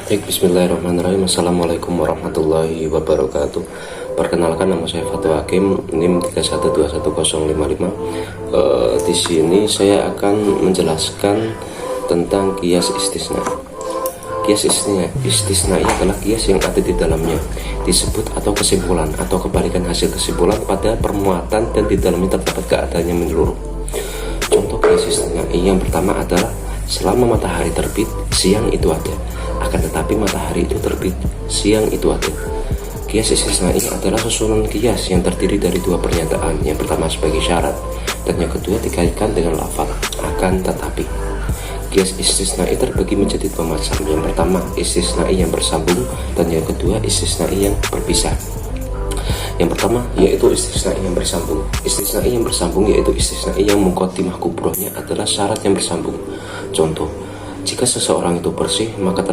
Baik, bismillahirrahmanirrahim. Assalamualaikum warahmatullahi wabarakatuh. Perkenalkan, nama saya Fatul Hakim, NIM 3121055. Di sini saya akan menjelaskan tentang kias istisna. Kias istisna adalah kias yang ada di dalamnya disebut atau kesimpulan atau kebalikan hasil kesimpulan pada permuatan dan di dalamnya terdapat keadaannya menyeluruh. Contoh kias istisna yang pertama adalah selama matahari terbit, siang itu ada. Akan tetapi matahari itu terbit, siang itu ada. Kias istisna ini adalah susunan kias yang terdiri dari dua pernyataan. Yang pertama sebagai syarat dan yang kedua dikaitkan dengan lafaz akan tetapi. Kias istisnai terbagi menjadi dua macam. Yang pertama istisnai yang bersambung dan yang kedua istisnai yang berpisah. Yang pertama yaitu istisnai yang bersambung. Istisnai yang bersambung yaitu istisnai yang muqaddimah kubrohnya adalah syarat yang bersambung. Contoh, jika seseorang itu bersih maka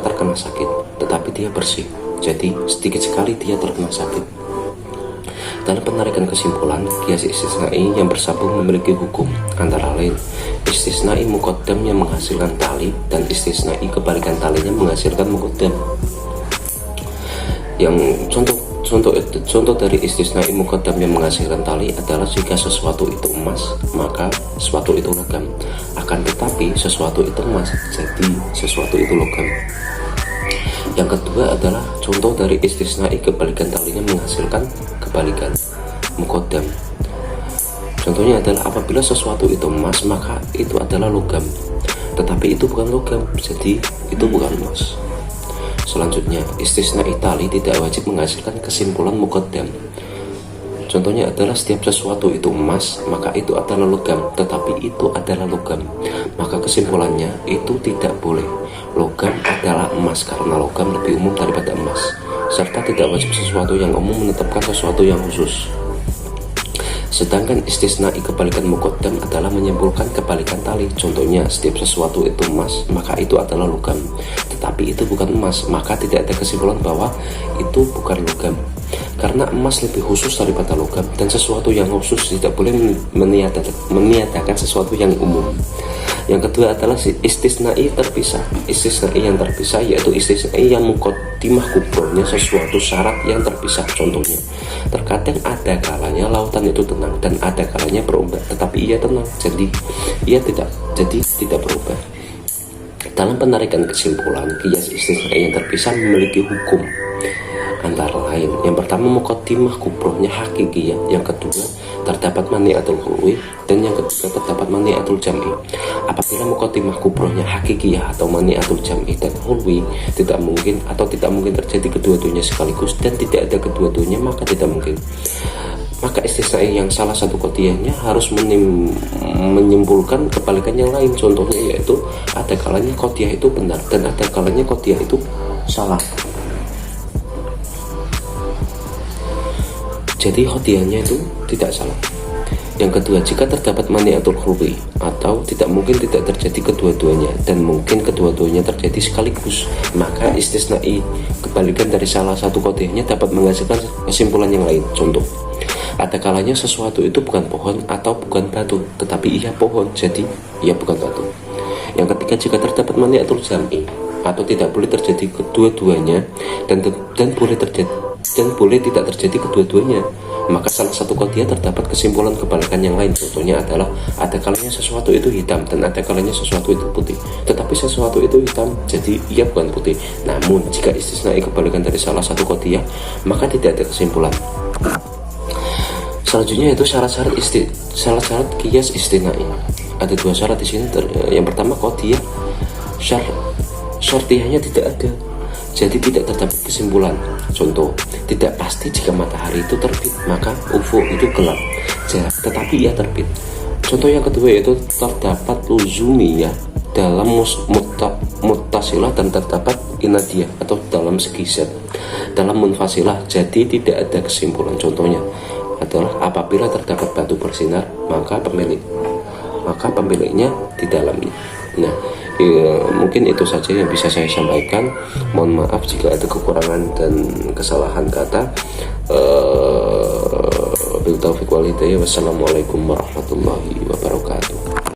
terkena sakit, tetapi dia bersih, jadi sedikit sekali dia terkena sakit. Dalam penarikan kesimpulan, kias istisnai yang bersambung memiliki hukum antara lain istisnai muqaddam yang menghasilkan tali dan istisnai kebalikan talinya menghasilkan muqaddam. Yang contoh dari istisnai muqaddam yang menghasilkan tali adalah jika sesuatu itu emas maka sesuatu itu logam, akan tetapi sesuatu itu emas jadi sesuatu itu logam. Yang kedua adalah contoh dari istisnai kebalikan talinya menghasilkan kebalikan muqaddam. Contohnya adalah apabila sesuatu itu emas maka itu adalah logam, tetapi itu bukan logam jadi itu bukan emas. Selanjutnya, istisnai tali tidak wajib menghasilkan kesimpulan muqaddam. Contohnya adalah setiap sesuatu itu emas maka itu adalah logam, tetapi itu adalah logam, maka kesimpulannya itu tidak boleh. Logam adalah emas karena logam lebih umum daripada emas, serta tidak wajib sesuatu yang umum menetapkan sesuatu yang khusus. Sedangkan istisnai kebalikan muqaddam adalah menyimpulkan kebalikan tali. Contohnya, setiap sesuatu itu emas maka itu adalah logam, tetapi itu bukan emas, maka tidak ada kesimpulan bahwa itu bukan logam, karena emas lebih khusus daripada logam dan sesuatu yang khusus tidak boleh meniadakan sesuatu yang umum. Yang kedua adalah istisnai terpisah. Istisnai yang terpisah yaitu istisnai yang muqaddimah kubrohnya sesuatu syarat yang terpisah. Contohnya, terkadang ada kalanya lautan itu tenang dan ada kalanya berombak, tetapi ia tenang jadi tidak berubah. Dalam penarikan kesimpulan, kias istisnai yang terpisah memiliki hukum antara lain yang pertama muqaddimah kubrohnya hakikiyah, yang kedua terdapat mani'atul khulwi, dan yang ketiga terdapat mani'atul jam'i. Apabila muqaddimah kubrohnya hakikiyah atau mani'atul jam'i dan khulwi tidak mungkin terjadi kedua-duanya sekaligus dan tidak ada kedua-duanya maka tidak mungkin, maka istisnai yang salah satu qadiyahnya harus menyimpulkan kebalikan yang lain. Contohnya yaitu ada kalanya qadiyah itu benar dan ada kalanya qadiyah itu salah. Jadi qadiyahnya itu tidak salah. Yang kedua, jika terdapat mani'atul khulwi atau tidak mungkin tidak terjadi kedua-duanya dan mungkin kedua-duanya terjadi sekaligus, maka istisnai kebalikan dari salah satu qadiyahnya dapat menghasilkan kesimpulan yang lain. Contoh, ada kalanya sesuatu itu bukan pohon atau bukan batu, tetapi ia pohon, jadi ia bukan batu. Yang ketiga, jika terdapat mani'atul jam'i atau tidak boleh terjadi kedua-duanya dan boleh tidak terjadi kedua-duanya, maka salah satu qadiyah terdapat kesimpulan kebalikan yang lain. Contohnya adalah ada kalanya sesuatu itu hitam dan ada kalanya sesuatu itu putih, tetapi sesuatu itu hitam jadi ia bukan putih. Namun jika istisnai kebalikan dari salah satu qadiyah maka tidak ada kesimpulan. Selanjutnya itu syarat-syarat kias istisnai. Ada dua syarat di sini. Yang pertama, qadiyah syartiyahnya tidak ada, jadi tidak terdapat kesimpulan. Contoh, tidak pasti jika matahari itu terbit maka ufuk itu gelap, tetapi ia terbit. Contoh yang kedua yaitu terdapat luzumiyah dalam muttasilah dan terdapat inadiyah atau dalam segi zat dalam munfasilah, jadi tidak ada kesimpulan. Contohnya adalah apabila terdapat batu bersinar maka pemiliknya di dalamnya. Nah, mungkin itu saja yang bisa saya sampaikan. Mohon maaf jika ada kekurangan dan kesalahan kata. Wassalamualaikum warahmatullahi